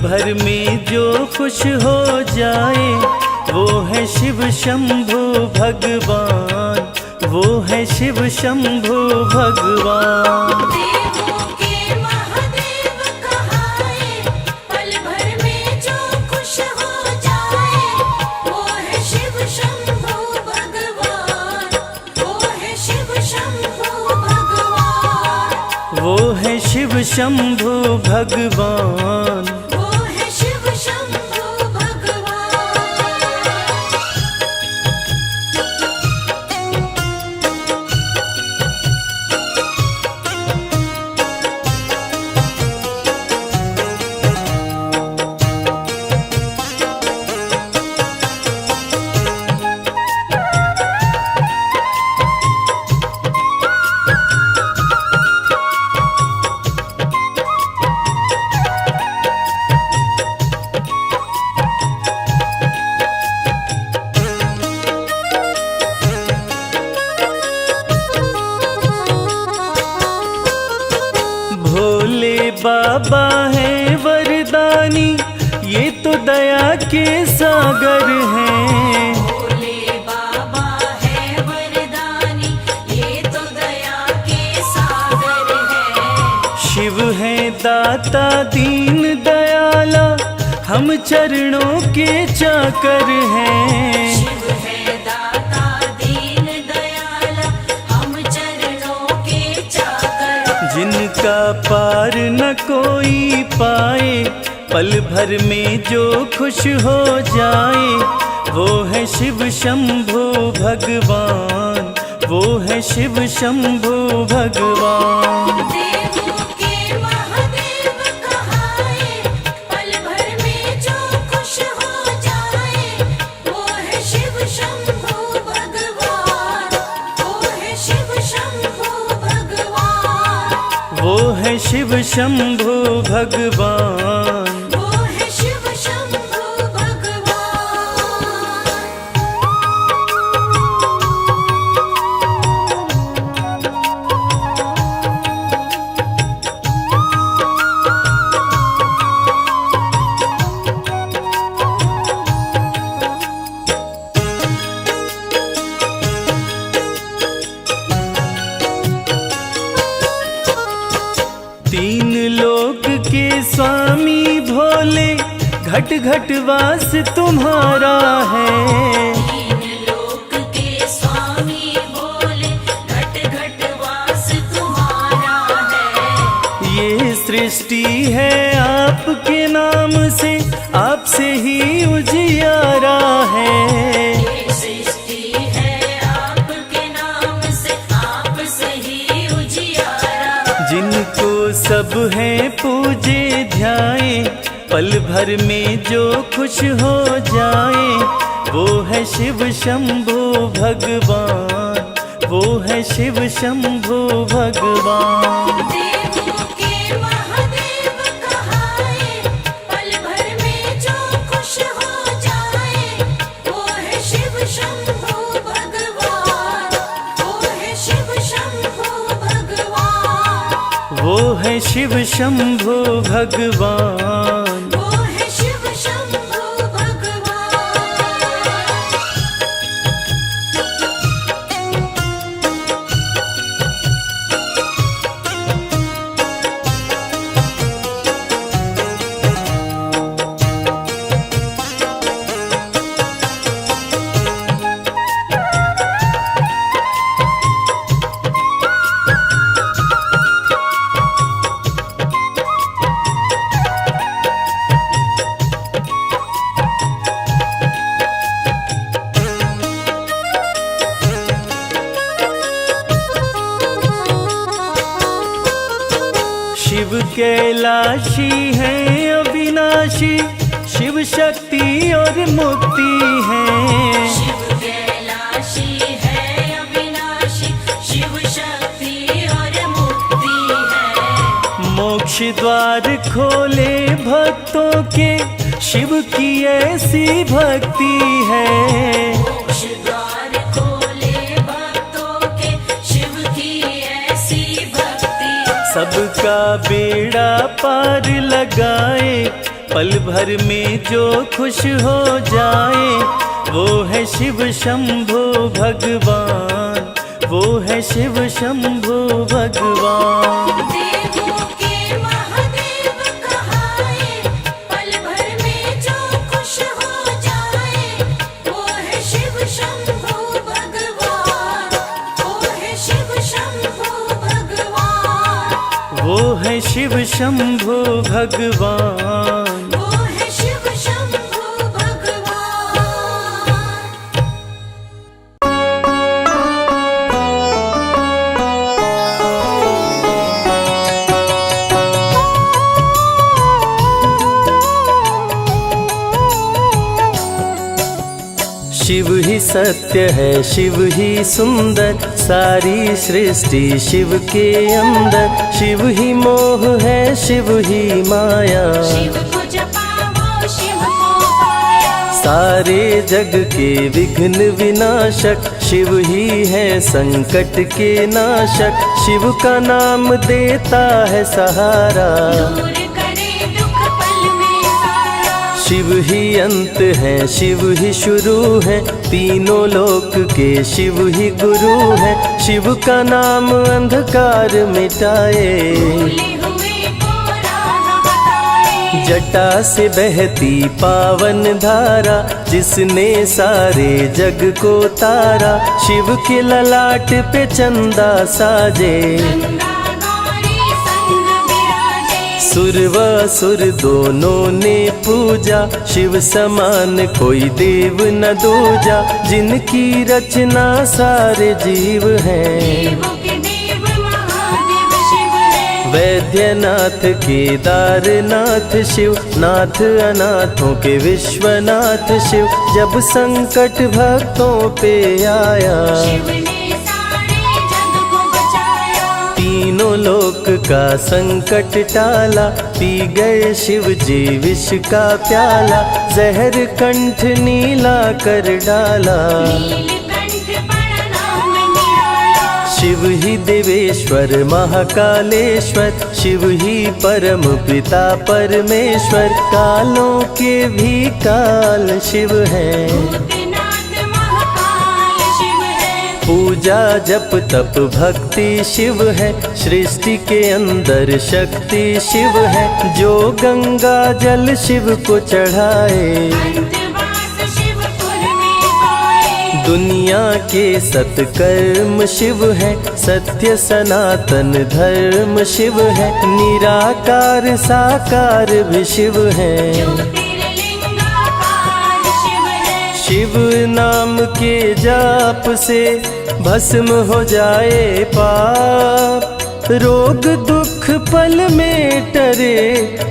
भर में जो खुश हो जाए वो है शिव शंभु भगवान, वो है शिव शंभु भगवान। देवों के महादेव कहाए, पल भर में जो खुश हो जाए वो है शिव शंभु भगवान, वो है शिव शंभु भगवान, वो है शिव शंभु भगवान। वो है शिव शंभु भगवान। भोले बाबा है वरदानी, ये तो दया के सागर हैं। भोले बाबा है वरदानी, ये तो दया के सागर है। शिव है दाता दीन दयाला, हम चरणों के चाकर हैं। शिव है दाता दीन दयाला, हम चरणों के चाकर। जिनका पार न कोई पाए, पल भर में जो खुश हो जाए वो है शिव शंभु भगवान, वो है शिव शंभु भगवान। देवों के महादेव कहाए, पल भर में जो खुश हो जाए वो है शिव शंभु भगवान, वो है शिव शंभु भगवान, वो है शिव शंभु भगवान। वो है शिव शंभु भगवान। तीन लोक के स्वामी भोले, घट घट वास तुम्हारा है। तीन लोक के स्वामी भोले, घट घट वास तुम्हारा है। ये सृष्टि है आपके नाम से, आपसे ही उजियारा है। ये सृष्टि है आपके नाम से, आपसे ही उजियारा। जिनको सब है पूजे ध्याए, पल भर में जो खुश हो जाए वो है शिव शंभु भगवान, वो है शिव शंभु भगवान। देवों के महादेव कहाए, पल भर में जो खुश हो जाए वो है शिव शंभु भगवान, वो है शिव शंभु भगवान, वो है शिव शंभु भगवान। वो है शिव शंभु भगवान। शिव कैलाशी है अविनाशी, शिव शक्ति और मुक्ति है। शिव कैलाशी है अविनाशी, शिव शक्ति और मुक्ति है। मोक्ष द्वार खोले भक्तों के, शिव की ऐसी भक्ति है। मोक्ष द्वार खोले भक्तों के, शिव की ऐसी भक्ति। सबका बेड़ा पार लगाए, पल भर में जो खुश हो जाए वो है शिव शंभो भगवान, वो है शिव शंभो भगवान। देवों के महादेव कहाए, पल भर में जो खुश हो जाए वो है शिव शंभो भगवान, वो है शिव शंभो भगवान, वो है शिव शंभो भगवान। वो है शिव शंभो भगवान। शिव ही सत्य है, शिव ही सुंदर, सारी सृष्टि शिव के अंदर। शिव ही मोह है, शिव ही माया, शिव को जपाओ शिव को पाया। सारे जग के विघ्न विनाशक शिव ही है, संकट के नाशक। शिव का नाम देता है सहारा, दूर करे दुख पल में सारा। शिव ही अंत है, शिव ही शुरू है, तीनों लोक के शिव ही गुरु है। शिव का नाम अंधकार मिटाए, भूले हुए को राह बताए। जटा से बहती पावन धारा, जिसने सारे जग को तारा। शिव के ललाट पे चंदा साजे, गंगा गौरी संग विराजे। सुर व असुर दोनों ने पूजा, शिव समान कोई देव न दूजा। जिनकी रचना सारे जीव हैं, देवों के देव महादेव शिव है। वैद्यनाथ केदारनाथ शिव, नाथ अनाथों के विश्वनाथ शिव। जब संकट भक्तों पे आया, शिव ने सारे जग को बचाया। तीनों लोक का संकट टाला, पी गए शिव जी विष का प्याला। जहर कंठ नीला कर डाला, नीलकंठ प्रणाम निराला। शिव ही देवेश्वर महाकालेश्वर, शिव ही परम पिता परमेश्वर। कालों के भी काल शिव हैं, भूतनाथ महाकाल शिव है। पूजा जप तप भक्ति शिव है, सृष्टि के अंदर शक्ति शिव है। जो गंगा जल शिव को चढ़ाए, अंतवास शिवपुर में पाए। दुनिया के सत्कर्म शिव है, सत्य सनातन धर्म शिव है। निराकार साकार भी शिव है, ज्योतिर्लिंगाकार शिव है। शिव नाम के जाप से भस्म हो जाए पाप। रोग दुख पल में टरे,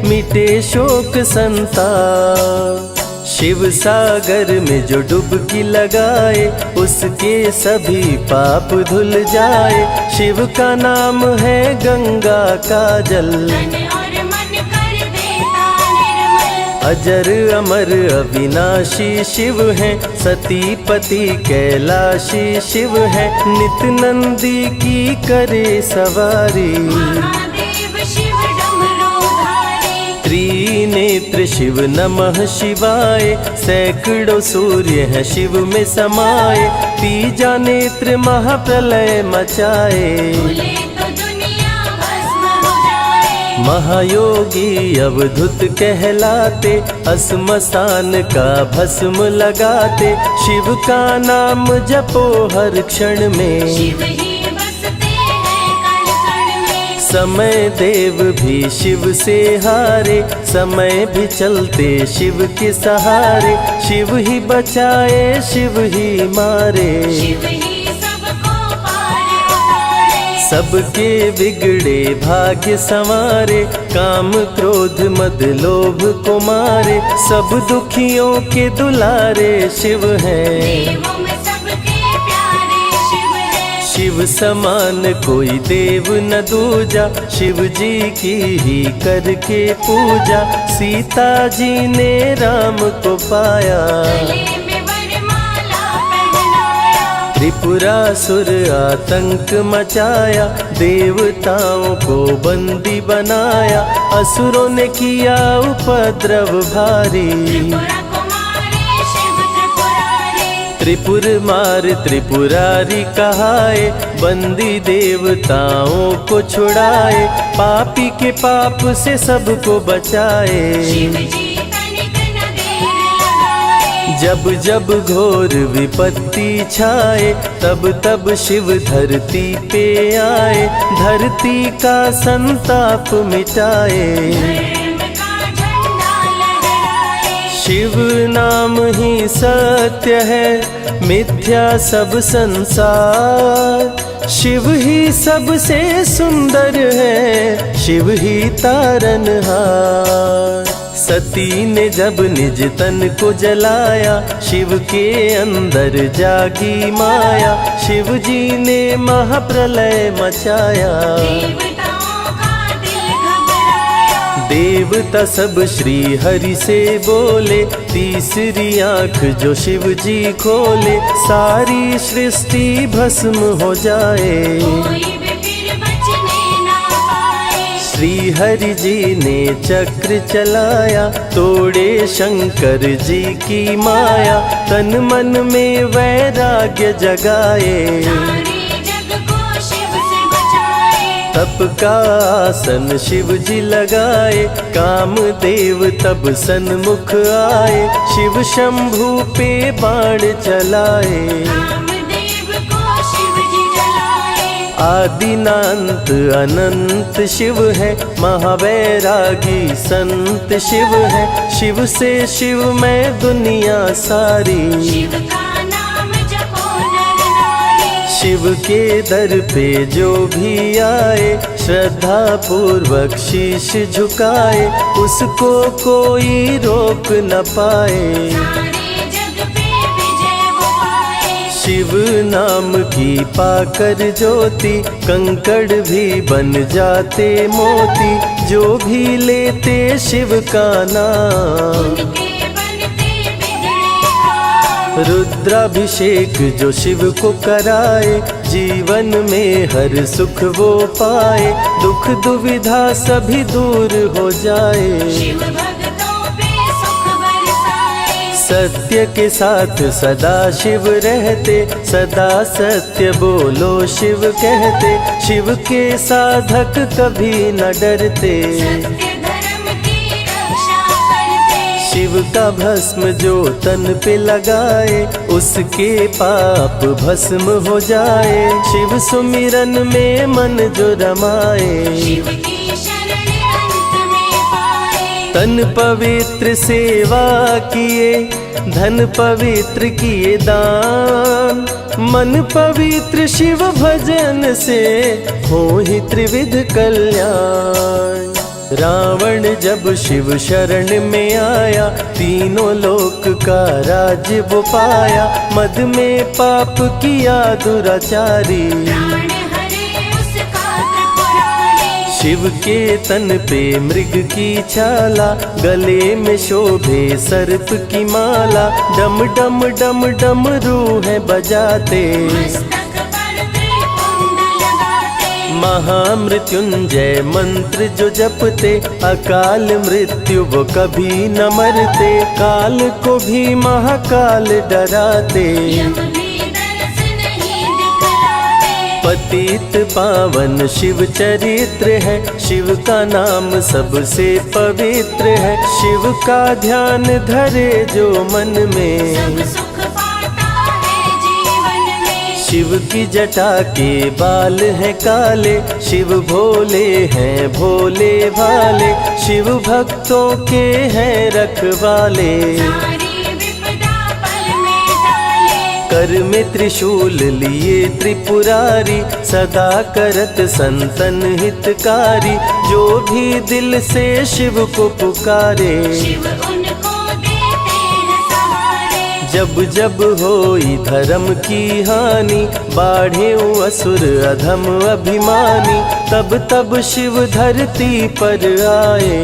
मिटे शोक संताप। शिव सागर में जो डुबकी लगाए, उसके सभी पाप धुल जाए। शिव का नाम है गंगा का जल, तन और मन कर देता निर्मल। अजर अमर अविनाशी शिव है, सतीपति कैलाशी शिव है। नित नंदी की करे सवारी, महादेव शिव डमरूधारी। त्रिनेत्र शिव नमः शिवाय। सैकड़ों सूर्य है शिव में समाये, तीजा नेत्र महाप्रलय मचाए। भूले तो दुनिया भस्म हो जाए। महायोगी अवधूत कहलाते, श्मशान का भस्म लगाते। शिव का नाम जपो हर क्षण में, शिव ही बसते हैं कण कण में। समय देव भी शिव से हारे, समय भी चलते शिव के सहारे। शिव ही बचाए शिव ही मारे, शिव ही सबको पार उतारे। सबके बिगड़े भाग्य संवारे। काम क्रोध मद लोभ को मारे, सब दुखियों के दुलारे शिव हैं। देवों में सबके प्यारे शिव है। शिव समान कोई देव न दूजा, शिव जी की ही करके पूजा। सीता जी ने राम को पाया, गले में वरमाला पहनाया। त्रिपुरारी त्रिपुरासुर आतंक मचाया, देवताओं को बंदी बनाया, असुरों ने किया उपद्रव भारी। त्रिपुर मार त्रिपुरारी कहाए, बंदी देवताओं को छुड़ाए, पापी के पाप से सबको बचाए। जब जब घोर विपत्ति छाए, तब तब शिव धरती पे आए, धरती का संताप मिटाए। शिव नाम ही सत्य है, मिथ्या सब संसार। शिव ही सबसे सुंदर है, शिव ही तारनहार। सती ने जब निज तन को जलाया, शिव के अंदर जागी माया, शिव जी ने महाप्रलय मचाया। देवता सब श्री हरि से बोले, तीसरी आंख जो शिव जी खोले, सारी सृष्टि भस्म हो जाए। श्री हरि जी ने चक्र चलाया, तोड़े शंकर जी की माया, तन मन में वैराग्य जगाए। तप का आसन शिव जी लगाए, कामदेव तब सन्मुख आए, शिव शंभू पे बाण चलाए। आदिनांत अनंत शिव है, महावैरागी संत शिव है, शिव से शिव में दुनिया सारी। शिव के दर पे जो भी आए, श्रद्धा पूर्वक शीश झुकाए, उसको कोई रोक न पाए। शिव नाम की पाकर ज्योति, कंकड़ भी बन जाते मोती, जो भी लेते शिव का नाम। रुद्राभिषेक जो शिव को कराए, जीवन में हर सुख वो पाए, दुख दुविधा सभी दूर हो जाए। शिव भक्तों पे सुख बरसाए। सत्य के साथ सदा शिव रहते, सदा सत्य बोलो शिव कहते, शिव के साधक कभी न डरते। शिव का भस्म जो तन पे लगाए, उसके पाप भस्म हो जाए। शिव सुमिरन में मन जो रमाए, शिव की शरण अंत में पाए। तन पवित्र सेवा किए, धन पवित्र किए दान, मन पवित्र शिव भजन से हो ही त्रिविध कल्याण। रावण जब शिव शरण में आया, तीनों लोक का राज्य वो पाया, मद में पाप किया दुराचारी। शिव के तन पे मृग की छाला, गले में शोभे सर्प की माला, डम डम डम डम रूहें बजाते। महामृत्युंजय मंत्र जो जपते, अकाल मृत्यु वो कभी न मरते, काल को भी महाकाल डराते। पतित पावन शिव चरित्र है, शिव का नाम सबसे पवित्र है। शिव का ध्यान धरे जो मन में, शिव की जटा के बाल हैं काले, शिव भोले हैं भोले भाले, शिव भक्तों के हैं रखवाले। कर में त्रिशूल लिए त्रिपुरारी, सदा करत संतन हितकारी, जो भी दिल से शिव को पुकारे। जब जब होई धर्म की हानि, बाढ़े असुर अधम अभिमानी, तब तब शिव धरती पर आए।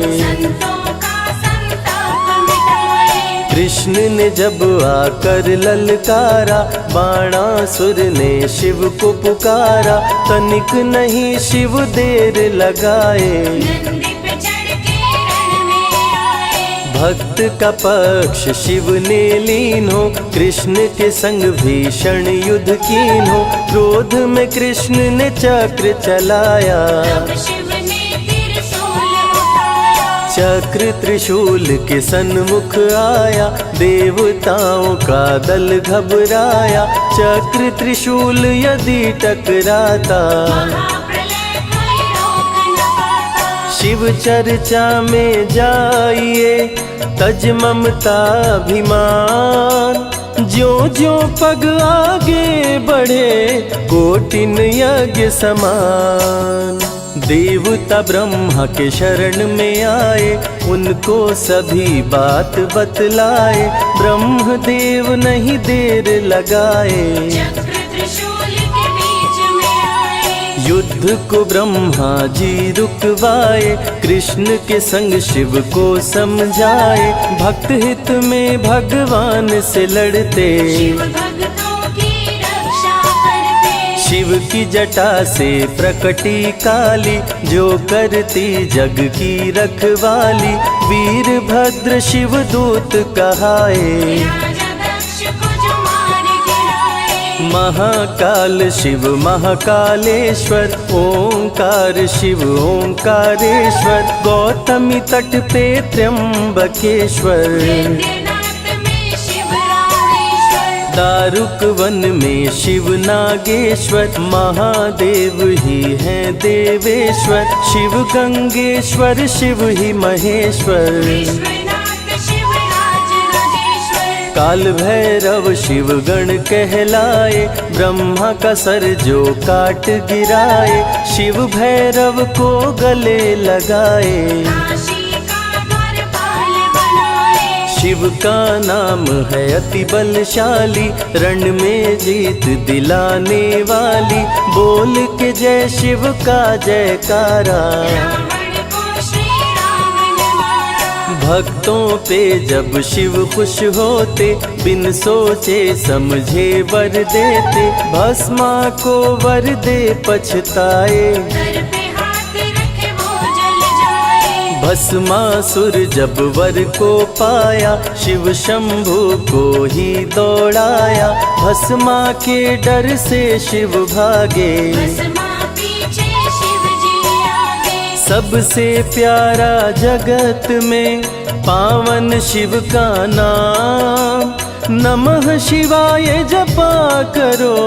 कृष्ण ने जब आकर ललकारा, बाणासुर ने शिव को पुकारा, तनिक नहीं शिव देर लगाए, नंदी पे चढ़ के रण में आए। भक्त का पक्ष शिव ने लीन हो, कृष्ण के संग भीषण युद्ध कीन हो, क्रोध में कृष्ण ने चक्र चलाया, तब शिव ने त्रिशूल उठाया। चक्र त्रिशूल के सन्मुख आया, देवताओं का दल घबराया, चक्र त्रिशूल यदि टकराता, महाप्रलय कोई रोक न पाता। शिव चर्चा में जाइए, तज ममता अभिमान, ज्यों ज्यों पग आगे बढ़े, कोटिन यज्ञ समान। देवता ब्रह्मा के शरण में आए, उनको सभी बात बतलाए, ब्रह्मदेव नहीं देर लगाए, चक्र त्रिशूल के बीच में आए। युद्ध को ब्रह्मा जी रुकवाए, कृष्ण के संग शिव को समझाए, भक्त हित में भगवान से लड़ते, शिव भक्तों की रक्षा करते। शिव की जटा से प्रकटी काली, जो करती जग की रखवाली, वीरभद्र शिव दूत कहाए, राजा दक्ष को जो मार गिराए। महाकाल शिव महाकालेश्वर, ओंकार शिव ओंकारेश्वर, गौतमी तट पे त्र्यंबकेश्वर, वैद्यनाथ में शिव रामेश्वर। दारुक वन में शिव नागेश्वर, महादेव ही हैं देवेश्वर, शिव गंगेश्वर शिव ही महेश्वर, विश्वनाथ शिव राजेश्वर। काल भैरव शिव गण कहलाए, ब्रह्मा का सर जो काट गिराए, शिव भैरव को गले लगाए, काशी का द्वारपाल बनाए। शिव का नाम है अति बलशाली, रण में जीत दिलाने वाली, बोल के जय शिव का जयकारा, रावण को श्री राम ने मारा। भक्तों पे जब शिव खुश होते, बिन सोचे समझे वर देते, भस्मा को वर दे पछताए, सर पे हाथ रखे वो जल जाए। भस्मासुर जब वर को पाया, शिव शंभु को ही दौड़ाया, भस्मा के डर से शिव भागे, भस्मा पीछे शिव जी आगे। सबसे प्यारा जगत में पावन शिव का नाम, नमः शिवाय जपा करो,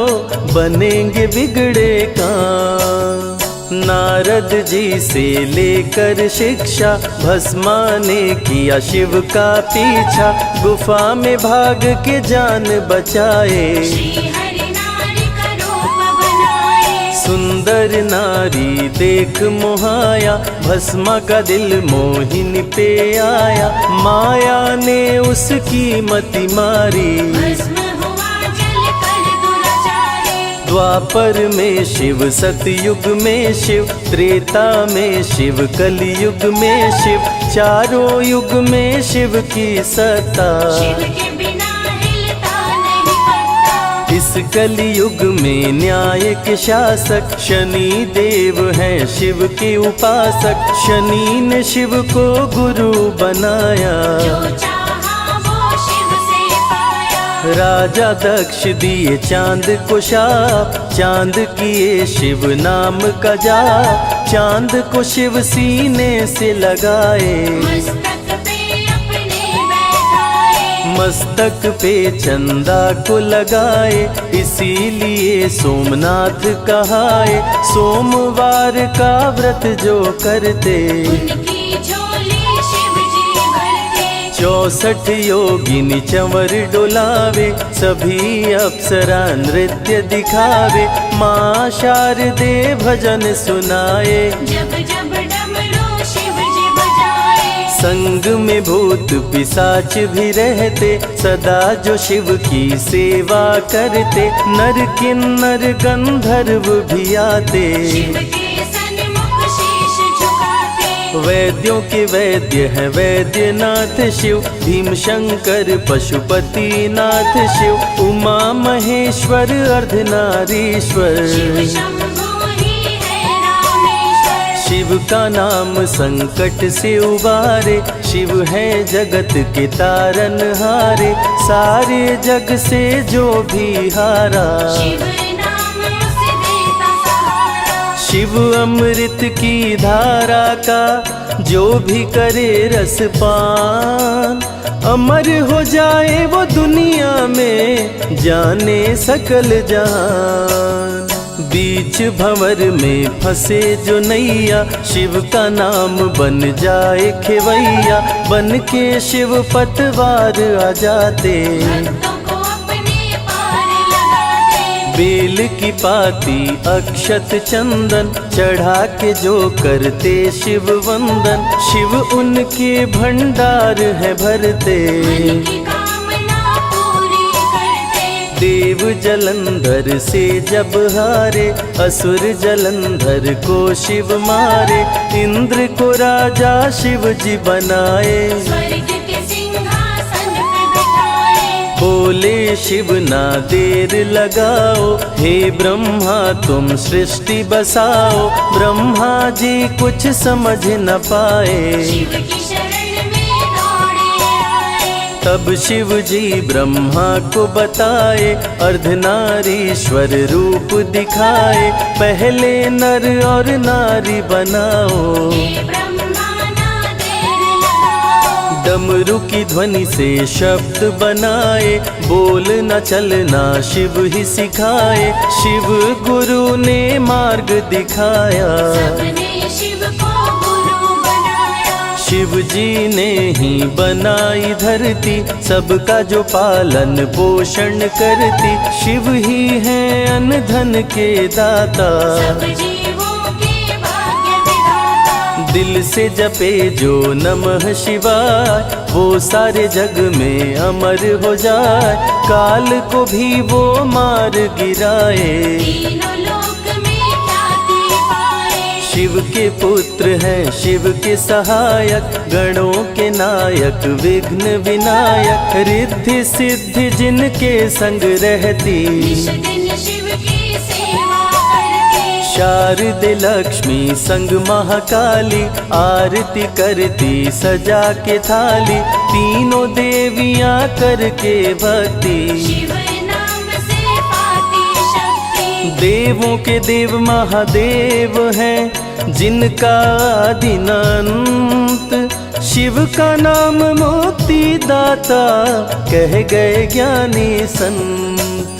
बनेंगे बिगड़े काम। नारद जी से लेकर शिक्षा, भस्मा ने किया शिव का पीछा, गुफा में भाग के जान बचाए, श्री हरि नारी का रूप बनाए। सुंदर नारी देख मोहाया, भस्मा का दिल मोहिनी पे आया, माया ने उसकी मति मारी, भस्म हुआ जल कर दुराचारी। द्वापर में शिव, सतयुग में शिव, त्रेता में शिव, कलयुग में शिव, चारों युग में शिव की सत्ता, शिव के बिना हिलता नहीं पत्ता। इस कलयुग में न्याय के शासक, शनि देव हैं शिव के उपासक, शनि ने शिव को गुरु बनाया, जो चाहा वो शिव से पाया। राजा दक्ष दिए चांद को शाप, चांद किए शिव नाम का जाप, चांद को शिव सीने से लगाए, मस्तक पे अपने बैठाए। मस्तक पे चंदा को लगाए, इसीलिए सोमनाथ कहाए, सोमवार का व्रत जो करते, उनकी झोली शिव जी भरते। 64 योगिनी चंवर डोलावे, सभी अप्सरा नृत्य दिखावे, माँ शारदे भजन सुनाए, जब जब डमरू शिव जी बजाए। संग में भूत पिशाच भी रहते, सदा जो शिव की सेवा करते, नर किन्नर गंधर्व भी आते, शिव के सन्मुख शीश झुकाते। वैद्यों के वैद्य हैं वैद्यनाथ शिव, भीम शंकर पशुपति नाथ शिव, उमा महेश्वर अर्धनारीश्वर। शिव शंभु ही है रामेश्वर। शिव का नाम संकट से उबारे, शिव है जगत के तारनहारे, सारे जग से जो भी हारा। शिव नाम उसे देता सहारा। शिव अमृत की धारा का जो भी करे रसपान, अमर हो जाए वो दुनिया में जाने सकल जहान। बीच भंवर में फंसे जो नैया, शिव का नाम बन जाए खेवैया, बन के शिव पतवार आ जाते। भक्तों को अपने पार लगाते। बेल की पाती अक्षत चंदन चढ़ा के जो करते शिव वंदन, शिव उनके भंडार है भरते। मन की कामना पूरी करते। देव जलंधर से जब हारे, असुर जलंधर को शिव मारे, इंद्र को राजा शिव जी बनाए। स्वर्ग के सिंहासन पे बिठाए। बोले शिव ना देर लगाओ, हे ब्रह्मा तुम सृष्टि बसाओ। ब्रह्मा जी कुछ समझ न पाए, शिव की शरण में दौड़े आए। तब शिव जी ब्रह्मा को बताए, अर्धनारीश्वर रूप दिखाए। पहले नर और नारी बनाओ, हे ब्रह्मा ना देर लगाओ। डमरू की ध्वनि से शब्द बनाए, बोलना चलना शिव ही सिखाए। शिव गुरु ने मार्ग दिखाया, सबने शिव को गुरु बनाया। शिव जी ने ही बनाई धरती, सबका जो पालन पोषण करती। शिव ही है अन्न धन के दाता, सब जीवों के भाग्य विधाता। दिल से जपे जो नमः शिवाय, वो सारे जग में अमर हो जाए। काल को भी वो मार गिराए, तीनों लोक में ख्याति पाए। शिव के पुत्र हैं शिव के सहायक, गणों के नायक विघ्न विनायक। रिद्धि सिद्धि जिनके संग रहती, निश दिन शिव की सेवा करते। शारदे लक्ष्मी संग महाकाली, आरती करती सजा के थाली। तीनों देवियां करके भक्ति, शिव नाम से पाती शक्ति। देवों के देव महादेव हैं, जिनका आदिनांत। शिव का नाम मुक्ति दाता, कह गए ज्ञानी संत।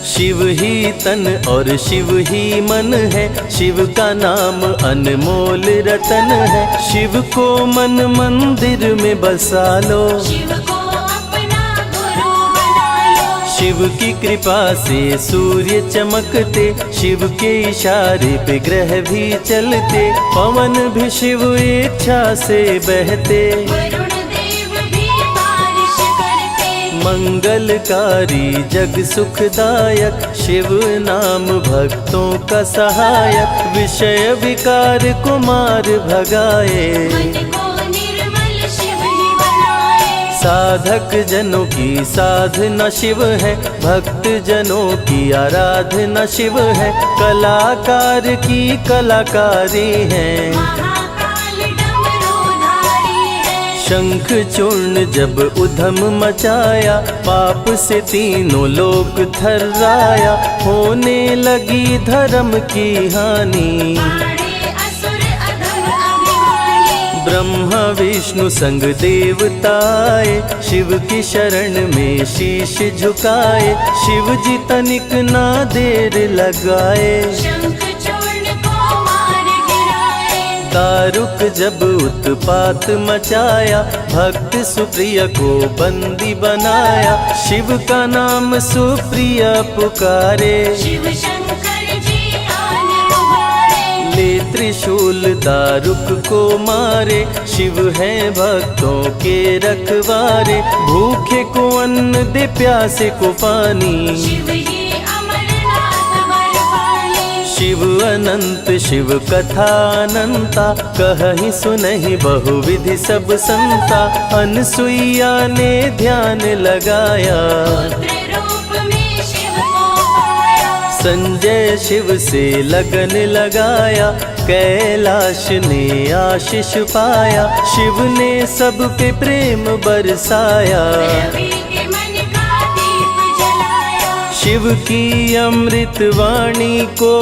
शिव ही तन और शिव ही मन है, शिव का नाम अनमोल रतन है। शिव को मन मंदिर में बसा लो, शिव को अपना गुरु बना लो। शिव की कृपा से सूर्य चमकते, शिव के इशारे पे ग्रह भी चलते। पवन भी शिव इच्छा से बहते, वरुण देव भी बारिश करते। मंगलकारी जग सुखदायक, शिव नाम भक्तों का सहायक। विषय विकार को मार भगाए, मन को निर्मल शिव ही बनाए। साधक जनों की साधना शिव है, भक्त जनों की आराधना शिव है। कलाकार की कलाकारी है, महाकाल डमरूधारी है। शंख चूर्ण जब उधम मचाया, पाप से तीनों लोक थर्राया। होने लगी धर्म की हानि, पाड़े असुर अधम अभिमानी। ब्रह्मा विष्णु संग देवताए, शिव की शरण में शीश झुकाए। शिव जी तनिक ना देर लगाए, शंख चूर्ण को मार गिराए। दारुक जब उत्पात मचाया, भक्त सुप्रिया को बंदी बनाया। शिव का नाम सुप्रिया पुकारे, शिव शंकर जी आन उबारे। ले त्रिशूल दारुक को मारे। शिव है भक्तों के रखवारे, भूखे को अन्न दे प्यासे को पानी। शिव ही अमरनाथ बरपाले। शिव शिव अनंत शिव कथानंता, कहहि सुनहि बहुविधि सब संता। अनसुईया ने ध्यान लगाया, पुत्र रूप में शिव को पाया। संजय शिव से लगन लगाया, कैलाश ने आशीष पाया। शिव ने सब पे प्रेम बरसाया, रवि के मन का दीप जलाया। शिव की अमृत वाणी को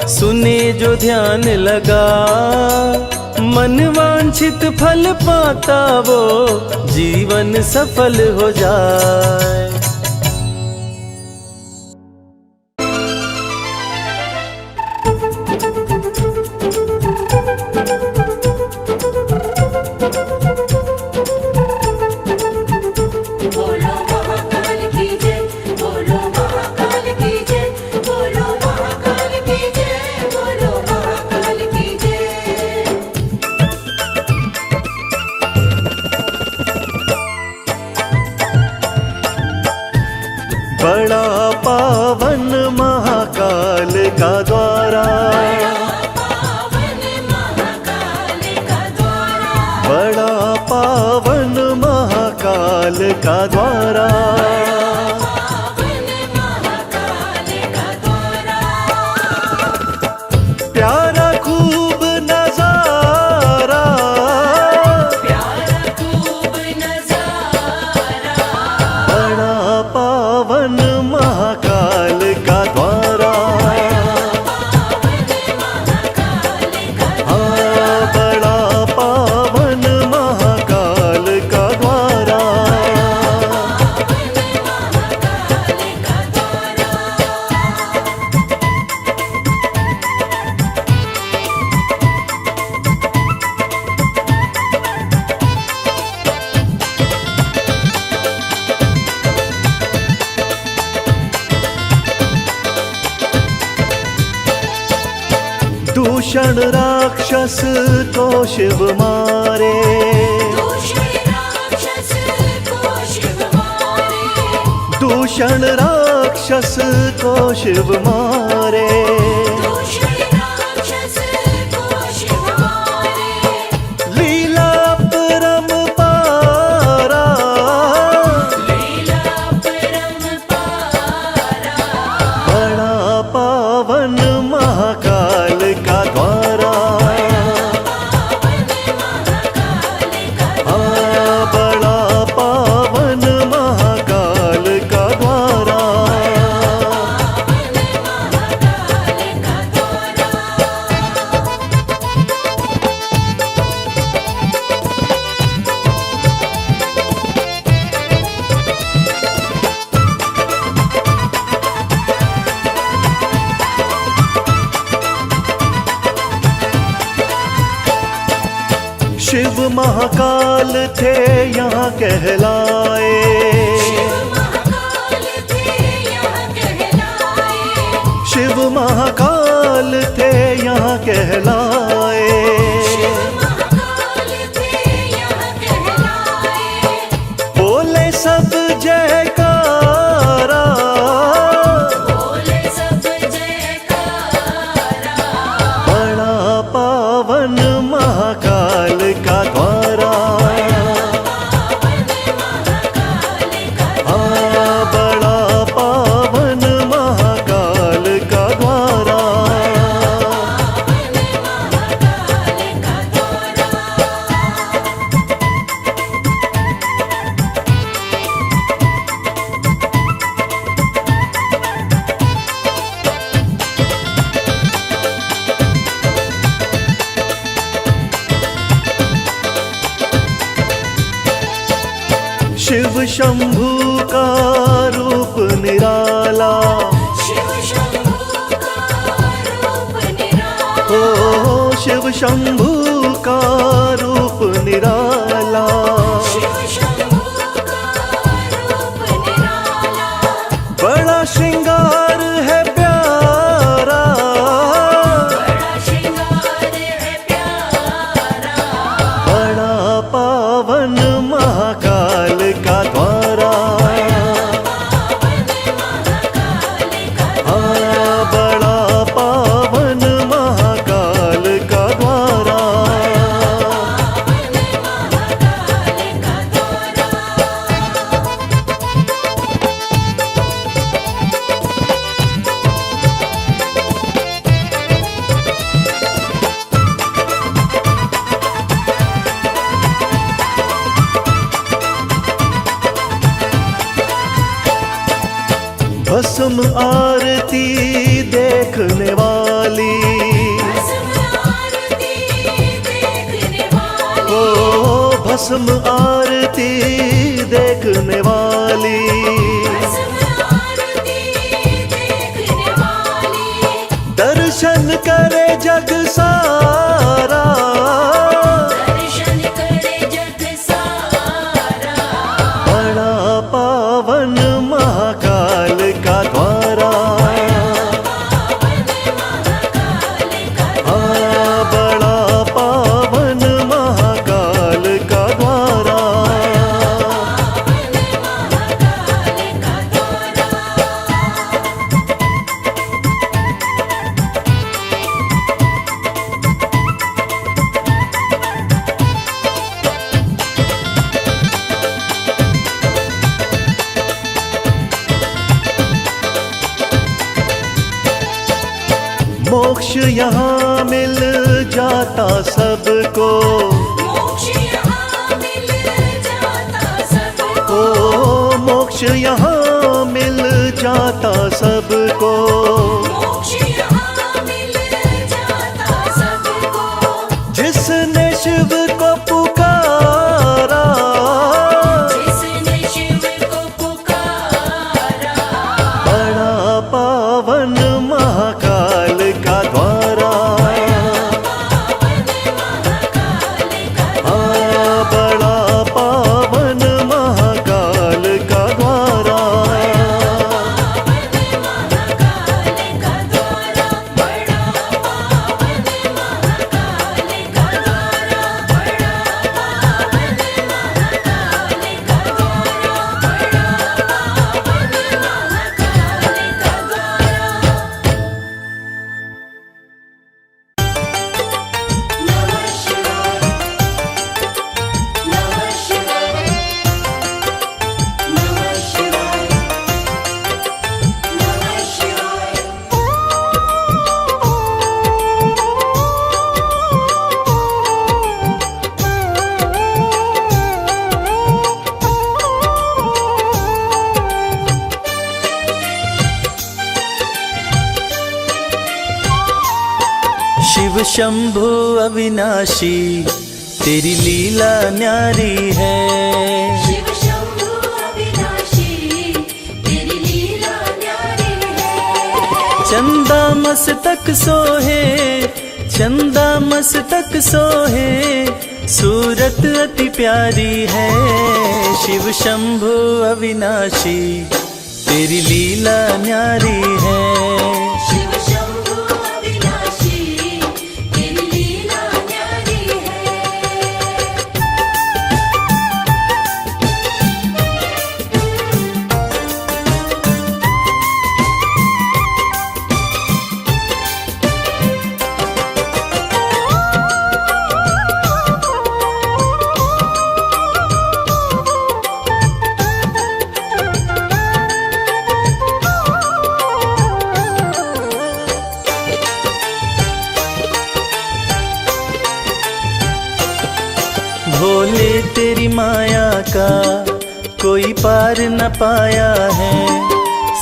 सुने जो ध्यान लगा। मन वांछित फल पाता वो, जीवन सफल हो जाए। बोलो महाकाल की जय, बोलो महाकाल की जय, बोलो महाकाल की जय, बोलो महाकाल की जय। बड़ा पावन महाकाल का द्वारा, पावन महाकाल का द्वारा, बड़ा पावन महाकाल का द्वारा। पावन महाकाल का द्वारा। प्यारा खूब नजारा, प्यारा खूब नजारा, बड़ा पावन महाकाल का द्वारा। पावन महाकाल का हाँ, बड़ा पावन महाकाल का द्वारा। महाकाल का द्वारा। दूषण राक्षस को शिव मारे, दूषण राक्षस को शिव मारे, दूषण राक्षस को शिव मारे। दूषण राक्षस को शिव मारे। लीला परम्पारा, लीला परम्पारा, बड़ा पावन महाकाल का द्वारा। पावन महाकाल का हाँ, बड़ा पावन महाकाल का द्वारा। पावन महाकाल का द्वारा। शिव महाकाल थे यहाँ कहलाए, शिव महाकाल थे यहाँ कहलाए। शिव महाकाल थे यहाँ कहलाए। शिव महाकाल थे यहाँ कहलाए। बोले सब जयकारा, बोले सब जयकारा, बड़ा पावन महाकाल का द्वारा। पावन महाकाल का हाँ, बड़ा पावन महाकाल का द्वारा। पावन महाकाल का द्वारा। शिव शंभू का रूप निराला, शिव शंभू का रूप निराला, ओ शिव शंभू का रूप निराला। शिव शंभू का रूप निराला, बड़ा श्रृंगार है प्यारा, बड़ा श्रृंगार है प्यारा। बड़ा पावन महाकाल का द्वारा। पावन महाकाल का हाँ, बड़ा पावन भस्म आरती देखने वाली, भस्म आरती देखने वाली, ओ भस्म आरती देखने वाली, भस्म आरती देखने वाली, दर्शन करे जग सारा, दर्शन करे जग सारा, बड़ा पावन महाकाल का द्वारा, पावन महाकाल का हाँ बड़ा पावन महाकाल का द्वारा। पावन महाकाल का द्वारा। मोक्ष यहाँ मिल जाता सबको, मोक्ष यहाँ मिल जाता सबको, ओ मोक्ष यहाँ मिल जाता सबको, मोक्ष यहाँ मिल जाता सबको, जिसने शिव को पुकारा, जिसने शिव को पुकारा, बड़ा पावन महाकाल का द्वारा, पावन महाकाल का हाँ बड़ा पावन महाकाल का द्वारा। पावन महाकाल का द्वारा, बड़ा पावन महाकाल का द्वारा, बड़ा पावन महाकाल का द्वारा, बड़ा पावन महाकाल का द्वारा। नमः शिवाय, नमः शिवाय, नमः शिवाय, नमः शिवाय। शिव शंभु अविनाशी तेरी लीला न्यारी है। शिव शंभु अविनाशी, तेरी लीला न्यारी है। चंदा मस्तक सोहे, चंदा मस्तक सोहे, सूरत अति प्यारी है। शिव शंभु अविनाशी तेरी लीला न्यारी है। शिव शंभु अविनाशी, तेरी लीला न्यारी है। भोले तेरी माया का कोई पार न पाया है।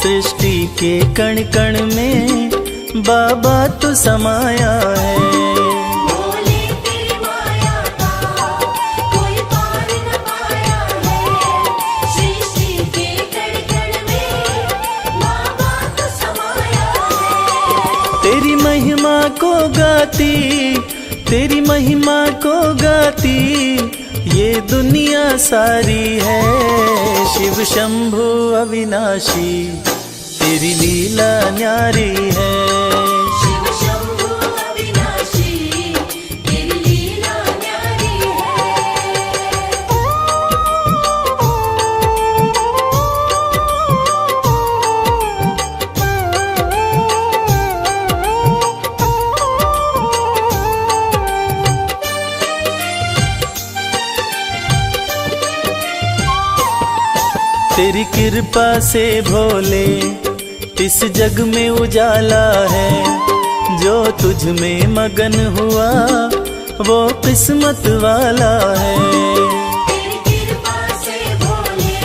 सृष्टि के कण कण में बाबा तू समाया है। भोले तेरी माया का कोई पार न पाया है। सृष्टि के कण कण में बाबा तू समाया है। तेरी महिमा को गाती, तेरी महिमा को गाती ये दुनिया सारी है। शिव शंभु अविनाशी तेरी लीला न्यारी है। शिव शंभु अविनाशी, तेरी लीला न्यारी तेरी कृपा से भोले इस जग में उजाला है। जो तुझ में मगन हुआ वो किस्मत वाला है। तेरी कृपा से भोले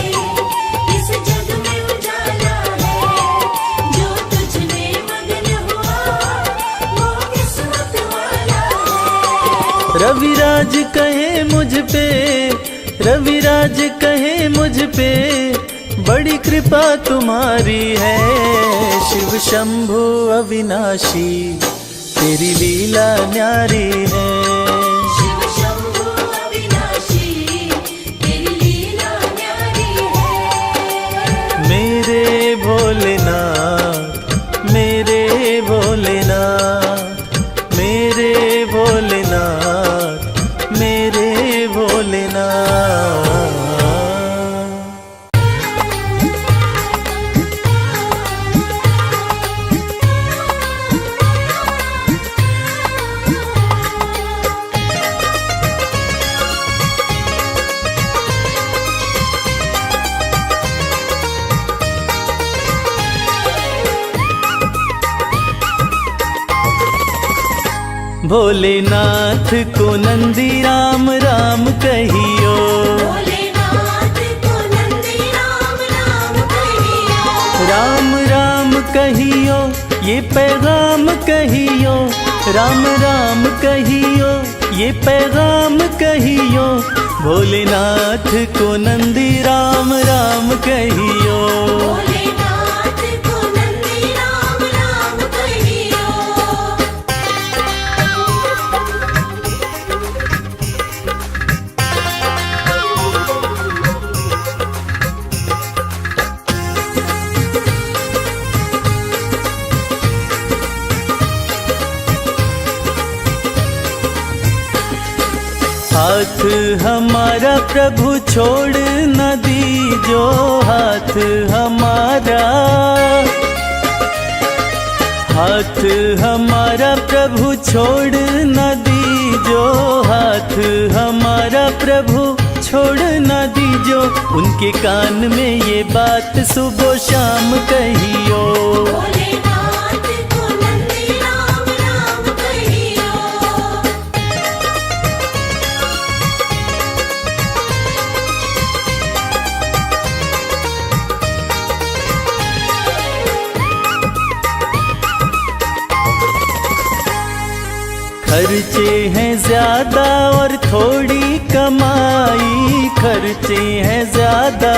इस जग में उजाला है। रविराज कहे मुझ पे, रविराज कहे मुझ पे, बड़ी कृपा तुम्हारी है। शिव शंभु अविनाशी तेरी लीला न्यारी है। शिव शंभु अविनाशी तेरी लीला न्यारी है। मेरे भोलेनाथ, मेरे भोलेनाथ, मेरे भोलेनाथ, मेरे भोलेनाथ। भोलेनाथ को नंदी राम राम कहियो, भोलेनाथ को नंदी राम राम कहियो। राम राम कहियो ये पैगाम कहियो, राम राम कहियो ये पैगाम कहियो। भोलेनाथ को नंदी राम राम कहियो। भोलेनाथ को नंदी राम राम कहियो। हाथ हमारा प्रभु छोड़ न दीजो, हाथ हमारा, हाथ हमारा प्रभु छोड़ न दीजो, हाथ हमारा प्रभु छोड़ न दीजो। उनके कान में ये बात सुबह शाम कहियो। भोलेनाथ को नंदी राम राम कहियो। खर्चे हैं ज्यादा और थोड़ी कमाई, खर्चे हैं ज्यादा,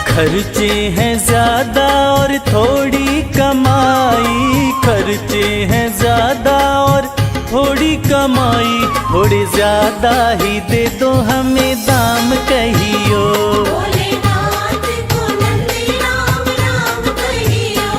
खर्चे हैं ज्यादा और थोड़ी कमाई, खर्चे हैं ज्यादा और थोड़ी कमाई। थोड़े ज्यादा ही दे दो हमें दाम कहियो। भोलेनाथ को नंदी राम राम कहियो।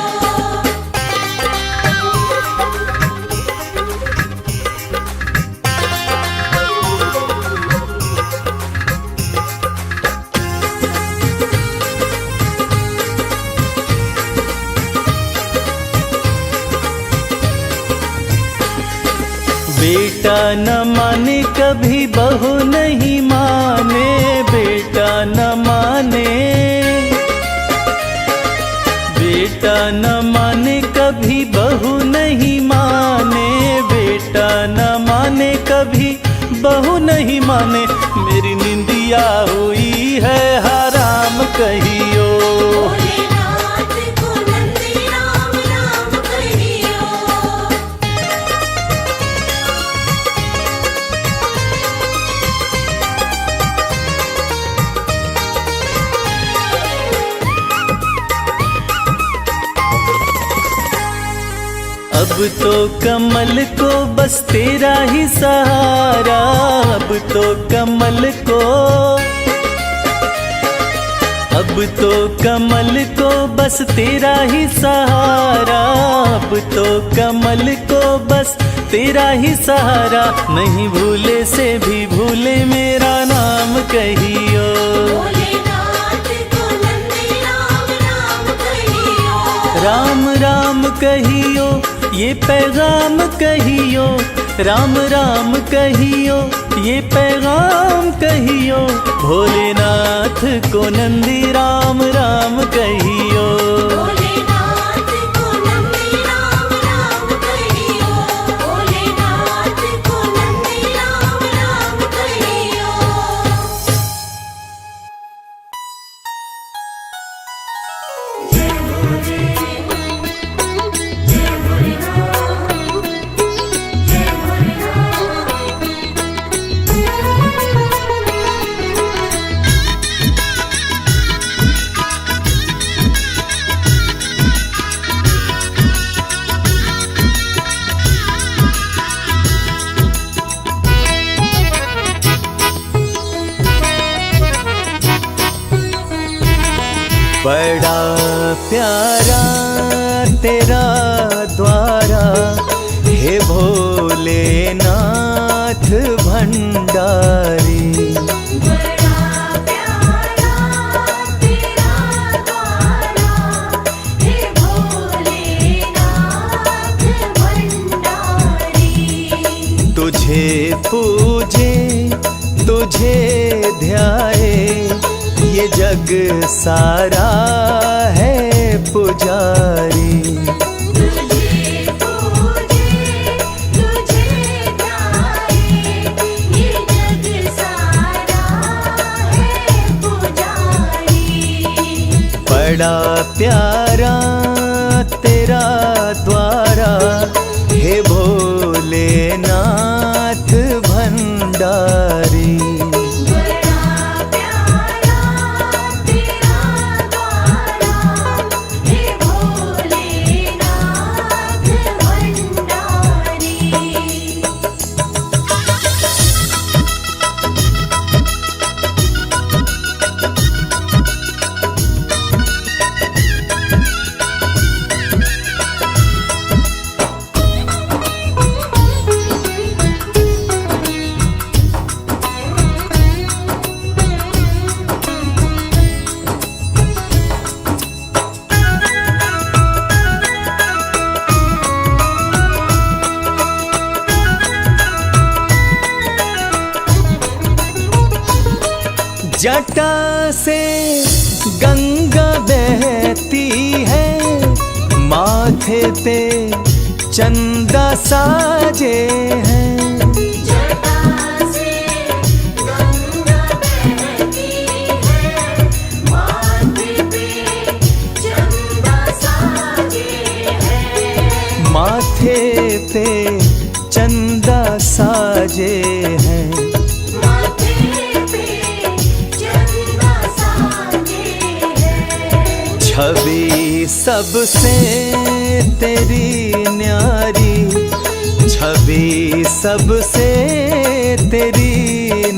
बेटा न माने कभी बहू नहीं माने, बेटा न माने, बेटा न माने कभी बहू नहीं माने, बेटा न माने कभी बहू नहीं माने। मेरी निंदिया हुई है हराम कहियो। भोलेनाथ को नंदी राम राम कहियो। अब तो कमल को बस तेरा ही सहारा, अब तो कमल को, अब तो कमल को बस तेरा ही सहारा, अब तो कमल को बस तेरा ही सहारा। नहीं भूले से भी भूले मेरा नाम कहियो। भोलेनाथ को नंदी राम राम कहियो। राम राम कहियो ये पैगाम कहियो, राम राम कहियो ये पैगाम कहियो। भोलेनाथ को नंदी राम राम कहियो। भोलेनाथ को नंदी राम राम कहियो। भोलेनाथ को नंदी राम राम कहियो। जय भोले, जय भोलेनाथ, जय भोले। बड़ा प्यारा तेरा द्वारा, हे भोलेनाथ भंडारी। बड़ा प्यारा तेरा द्वारा, हे भोलेनाथ भंडारी। तुझे पूजे तुझे ध्याए, ये जग सारा है पुजारी। तुझे पूजे तुझे ध्याए, ये जग सारा है पुजारी। बड़ा प्यारा तेरा द्वारा, हे भोलेनाथ भंडारी। बड़ा प्यारा तेरा द्वारा, हे भोलेनाथ भंडारी। जटा से गंगा बहती है, माथे पे चंदा साजे हैं। जटा से गंगा बहती है, माथे पे चंदा साजे हैं। माथे पे चंदा साजे हैं। माथे पे चंदा साजे हैं। छवि सबसे तेरी न्यारी, छवि सबसे तेरी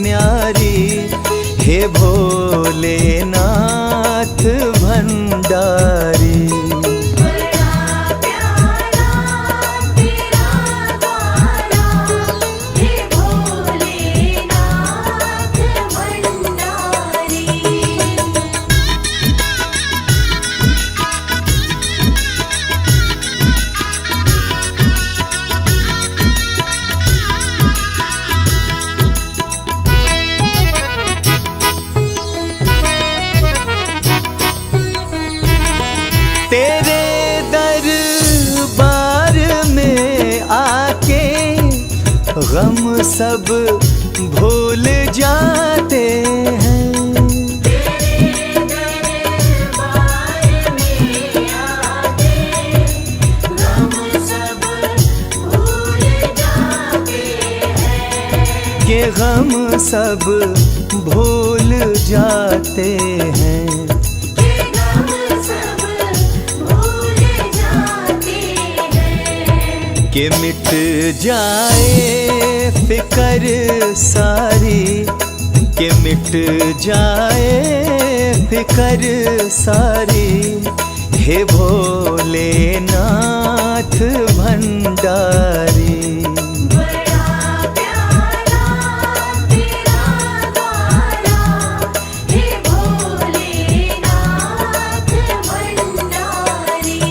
न्यारी, हे भोलेनाथ भंडारी। बड़ा प्यारा तेरा द्वारा, हे भोलेनाथ भंडारी। तेरे दरबार में आके गम सब भूल जाते हैं। तेरे दरबार में आके गम सब भूल जाते हैं। के गम सब भूल जाते हैं। के गम सब भूल जाते हैं। कि मिट जाए फिकर सारी, कि मिट जाए फिकर सारी, हे भोलेनाथ भंडारी। बड़ा प्यारा तेरा द्वारा, हे भोलेनाथ भंडारी।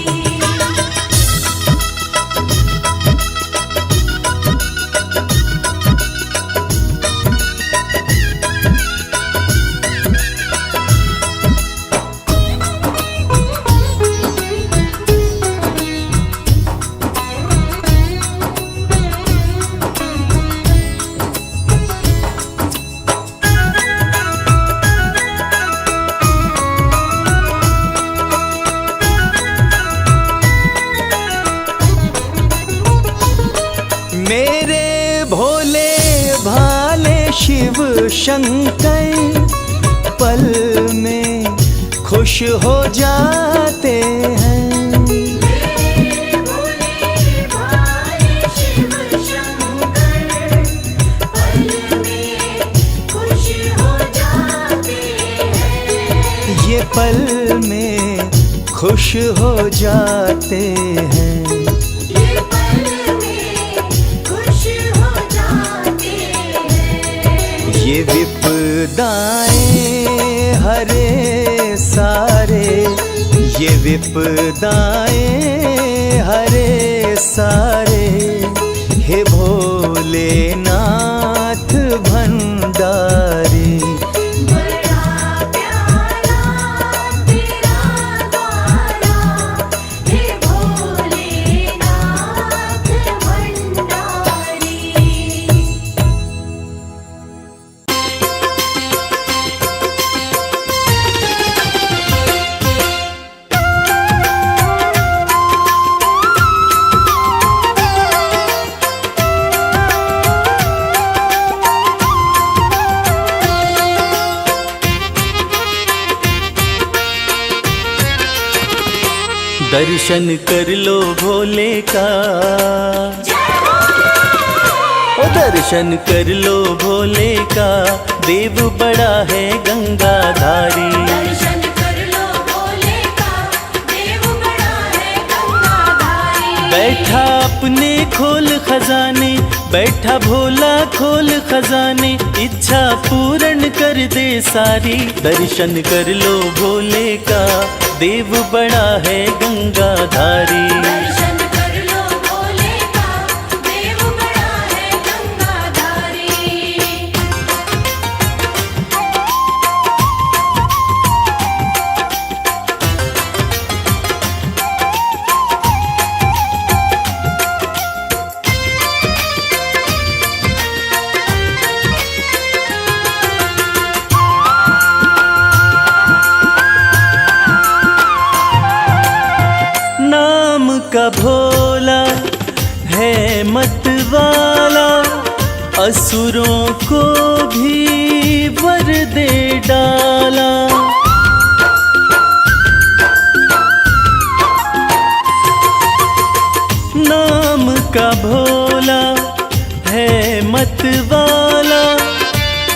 मेरे भोले भाले शिव शंकर पल में खुश हो जाते हैं। मेरे भोले भाले शिव शंकर पल में खुश हो जाते हैं। ये पल में खुश हो जाते हैं। ये पल में खुश हो जाते हैं। ये विपदाएं हरे सारे, ये विपदाएं हरे सारे, हे भोलेनाथ भंडारी। बड़ा प्यारा तेरा द्वारा, हे भोलेनाथ भंडारी। दर्शन कर लो भोले का, ओ दर्शन कर लो भोले का, देव बड़ा है गंगाधारी। दर्शन कर लो भोले का, देव बड़ा है गंगाधारी। बैठा अपने खोल खजाने, बैठा भोला खोल खजाने, इच्छा पूर्ण कर दे सारी। दर्शन कर लो भोले का, देव बड़ा है गंगाधारी। दर्शन कर लो भोले का, देव बड़ा है गंगाधारी। नाम का भोला है मतवाला, असुरों को भी वर दे डाला। नाम का भोला है मतवाला,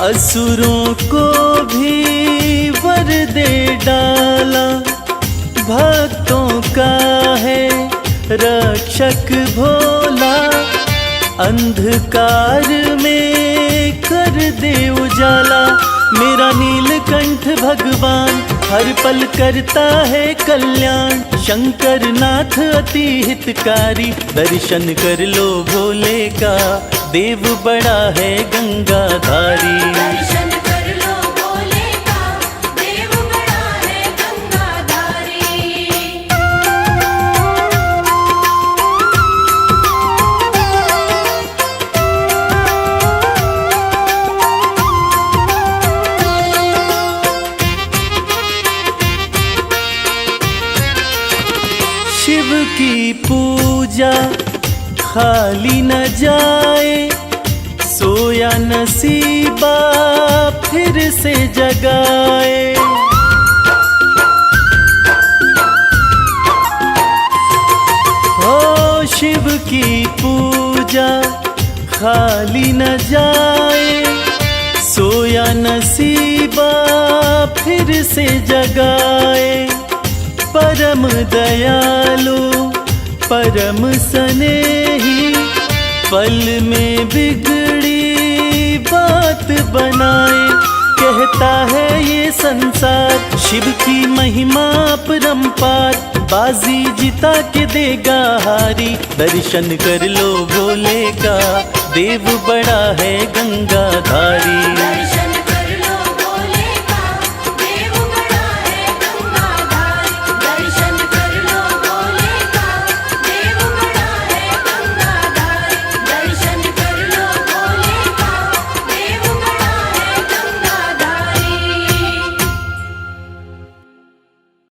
असुरों को भी वर दे डाला। भक्तों का है रक्षक भोला, अंधकार में कर दे उजाला। मेरा नीलकंठ भगवान हर पल करता है कल्याण, शंकर नाथ अति हितकारी। दर्शन कर लो भोले का, देव बड़ा है गंगाधारी। दर्शन कर लो भोले का, देव बड़ा है गंगाधारी। शिव की पूजा खाली न जाए, सोया नसीबा फिर से जगाए। हो शिव की पूजा खाली न जाए, सोया नसीबा फिर से जगाए। परम दयालु परम स्नेही, पल में बिगड़ी बात बनाए। कहता है ये संसार शिव की महिमा परम्पार, बाजी जिता के देगा हारी। दर्शन कर लो भोले का, देव बड़ा है गंगाधारी।